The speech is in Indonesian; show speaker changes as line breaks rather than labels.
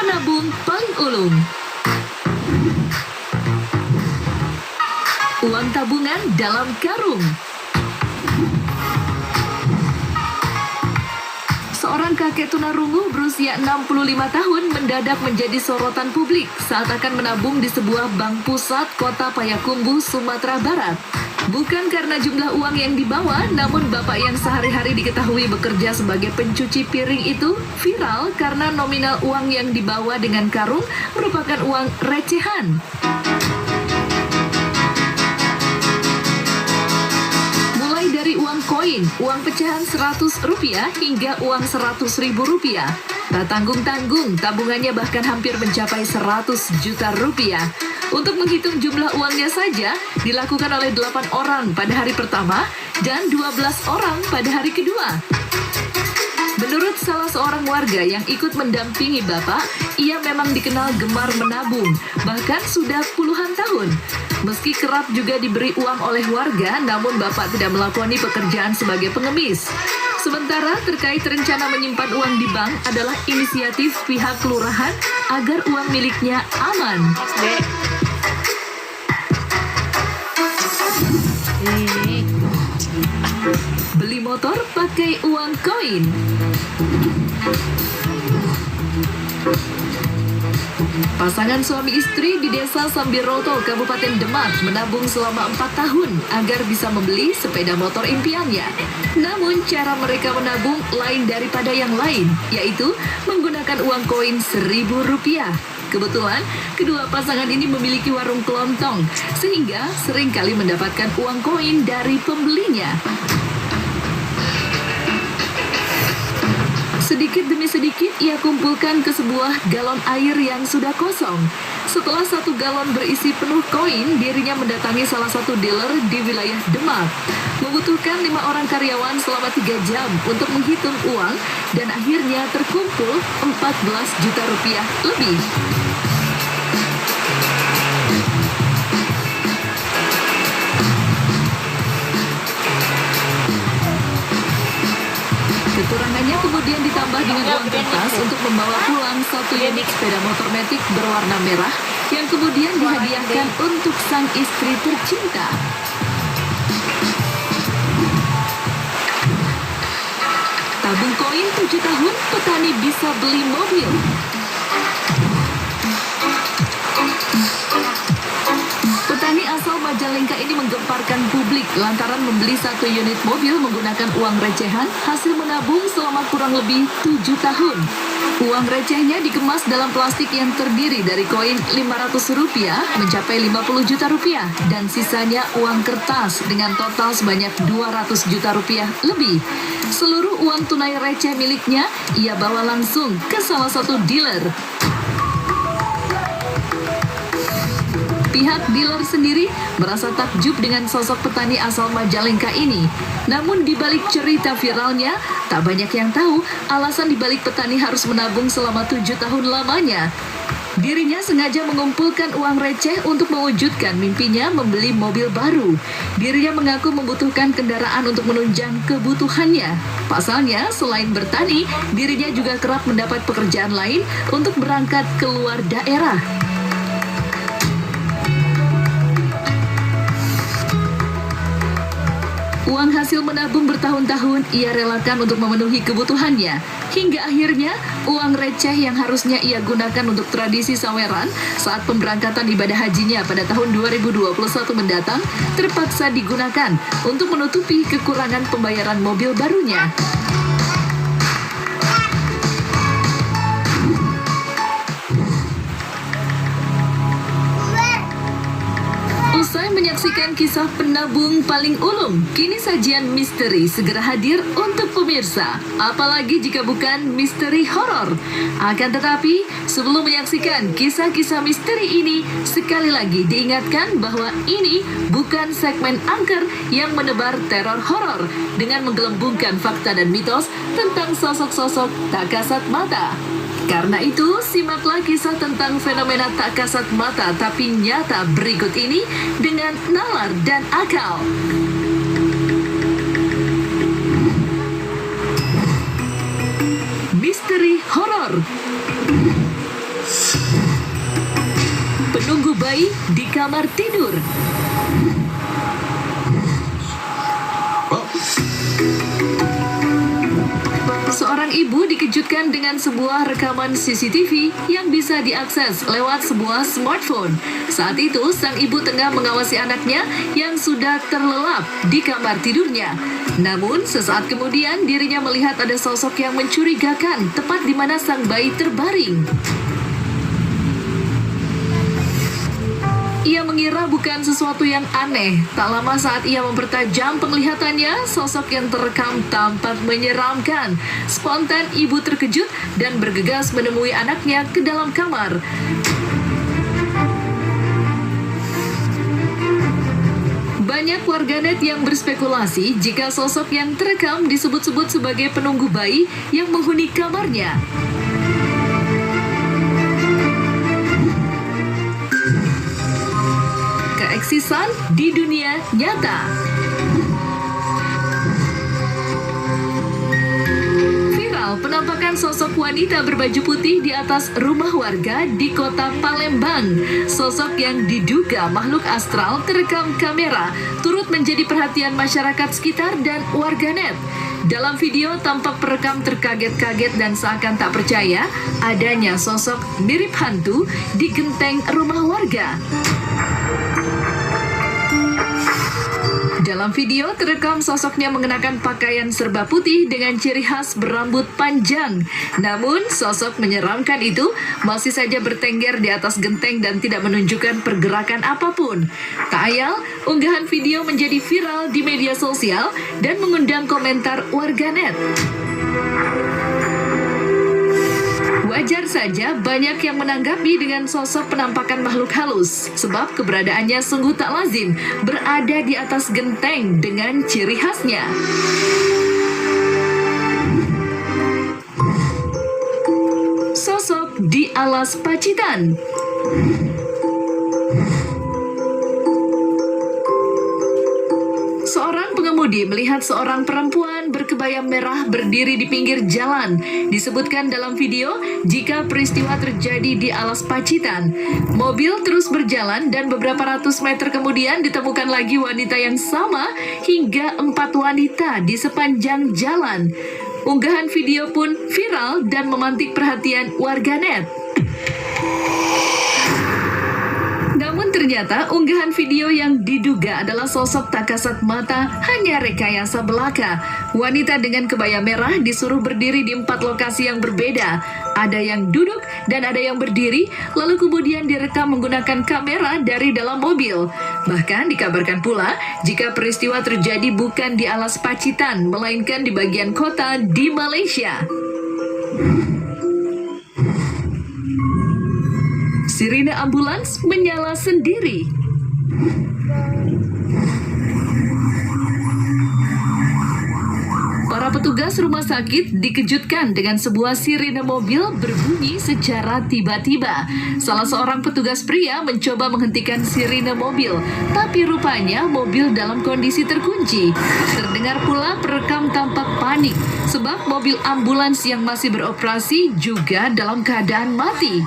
menabung paling ulung. Uang tabungan dalam karung. Seorang kakek tunarungu berusia 65 tahun mendadak menjadi sorotan publik saat akan menabung di sebuah bank pusat kota Payakumbuh, Sumatera Barat. Bukan karena jumlah uang yang dibawa, namun bapak yang sehari-hari diketahui bekerja sebagai pencuci piring itu viral karena nominal uang yang dibawa dengan karung merupakan uang recehan. Mulai dari uang koin, uang pecahan Rp100 hingga uang Rp100.000. Tak tanggung-tanggung, tabungannya bahkan hampir mencapai Rp100 juta. Untuk menghitung jumlah uangnya saja, dilakukan oleh 8 orang pada hari pertama dan 12 orang pada hari kedua. Menurut salah seorang warga yang ikut mendampingi bapak, ia memang dikenal gemar menabung, bahkan sudah puluhan tahun. Meski kerap juga diberi uang oleh warga, namun bapak tidak melakoni pekerjaan sebagai pengemis. Sementara terkait rencana menyimpan uang di bank adalah inisiatif pihak kelurahan agar uang miliknya aman. Beli motor pakai uang koin. Pasangan suami istri di desa Sambiroto, Kabupaten Demak menabung selama 4 tahun agar bisa membeli sepeda motor impiannya. Namun cara mereka menabung lain daripada yang lain, yaitu menggunakan uang koin Rp1.000. Kebetulan, kedua pasangan ini memiliki warung kelontong, sehingga seringkali mendapatkan uang koin dari pembelinya. Sedikit demi sedikit ia kumpulkan ke sebuah galon air yang sudah kosong. Setelah 1 galon berisi penuh koin, dirinya mendatangi salah satu dealer di wilayah Demak. Membutuhkan 5 orang karyawan selama 3 jam untuk menghitung uang dan akhirnya terkumpul Rp14 juta lebih. Kekurangannya kemudian ditambah dengan uang kertas untuk membawa pulang 1 unit sepeda motor matic berwarna merah yang kemudian dihadiahkan untuk sang istri tercinta. Tabung koin 7 tahun, petani bisa beli mobil. Petani asal Majalengka ini menggemparkan publik lantaran membeli 1 unit mobil menggunakan uang recehan hasil menabung selama kurang lebih 7 tahun. Uang recehnya dikemas dalam plastik yang terdiri dari koin Rp500 mencapai Rp50 juta dan sisanya uang kertas dengan total sebanyak Rp200 juta lebih. Seluruh uang tunai receh miliknya ia bawa langsung ke salah satu dealer. Pihak dealer sendiri merasa takjub dengan sosok petani asal Majalengka ini. Namun di balik cerita viralnya, tak banyak yang tahu alasan di balik petani harus menabung selama 7 tahun lamanya. Dirinya sengaja mengumpulkan uang receh untuk mewujudkan mimpinya membeli mobil baru. Dirinya mengaku membutuhkan kendaraan untuk menunjang kebutuhannya. Pasalnya, selain bertani, dirinya juga kerap mendapat pekerjaan lain untuk berangkat keluar daerah. Uang hasil menabung bertahun-tahun ia relakan untuk memenuhi kebutuhannya. Hingga akhirnya, uang receh yang harusnya ia gunakan untuk tradisi saweran saat pemberangkatan ibadah hajinya pada tahun 2021 mendatang terpaksa digunakan untuk menutupi kekurangan pembayaran mobil barunya. Usai menyaksikan kisah penabung paling ulung, kini sajian misteri segera hadir untuk pemirsa. Apalagi jika bukan misteri horor. Akan tetapi, sebelum menyaksikan kisah-kisah misteri ini, sekali lagi diingatkan bahwa ini bukan segmen angker yang menebar teror horor dengan menggelembungkan fakta dan mitos tentang sosok-sosok tak kasat mata. Karena itu, simaklah kisah tentang fenomena tak kasat mata tapi nyata berikut ini dengan nalar dan akal. Misteri horor. bayi di kamar tidur. Seorang ibu dikejutkan dengan sebuah rekaman CCTV yang bisa diakses lewat sebuah smartphone. Saat itu, sang ibu tengah mengawasi anaknya yang sudah terlelap di kamar tidurnya. Namun, sesaat kemudian dirinya melihat ada sosok yang mencurigakan tepat di mana sang bayi terbaring. Ia mengira bukan sesuatu yang aneh. Tak lama saat ia mempertajam penglihatannya, sosok yang terekam tampak menyeramkan. Spontan ibu terkejut dan bergegas menemui anaknya ke dalam kamar. Banyak warganet yang berspekulasi jika sosok yang terekam disebut-sebut sebagai penunggu bayi yang menghuni kamarnya. Keeksisan di dunia nyata. Viral penampakan sosok wanita berbaju putih di atas rumah warga di kota Palembang. Sosok yang diduga makhluk astral terekam kamera turut menjadi perhatian masyarakat sekitar dan warganet. Dalam video tampak perekam terkaget-kaget dan seakan tak percaya adanya sosok mirip hantu di genteng rumah warga. Dalam video terekam sosoknya mengenakan pakaian serba putih dengan ciri khas berambut panjang. Namun sosok menyeramkan itu masih saja bertengger di atas genteng dan tidak menunjukkan pergerakan apapun. Tak ayal, unggahan video menjadi viral di media sosial dan mengundang komentar warganet. Wajar saja banyak yang menanggapi dengan sosok penampakan makhluk halus, sebab keberadaannya sungguh tak lazim berada di atas genteng dengan ciri khasnya. Sosok di alas Pacitan. Seorang pengemudi melihat seorang perempuan berkebaya merah berdiri di pinggir jalan. Disebutkan dalam video jika peristiwa terjadi di alas Pacitan. Mobil terus berjalan dan beberapa ratus meter kemudian ditemukan lagi wanita yang sama hingga 4 wanita di sepanjang jalan. Unggahan video pun viral dan memantik perhatian warganet. Namun ternyata unggahan video yang diduga adalah sosok tak kasat mata hanya rekayasa belaka. Wanita dengan kebaya merah disuruh berdiri di 4 lokasi yang berbeda. Ada yang duduk dan ada yang berdiri, lalu kemudian direkam menggunakan kamera dari dalam mobil. Bahkan dikabarkan pula jika peristiwa terjadi bukan di alas Pacitan, melainkan di bagian kota di Malaysia. Sirine ambulans menyala sendiri. Para petugas rumah sakit dikejutkan dengan sebuah sirine mobil berbunyi secara tiba-tiba. Salah seorang petugas pria mencoba menghentikan sirine mobil, tapi rupanya mobil dalam kondisi terkunci. Terdengar pula perekam tampak panik, sebab mobil ambulans yang masih beroperasi juga dalam keadaan mati.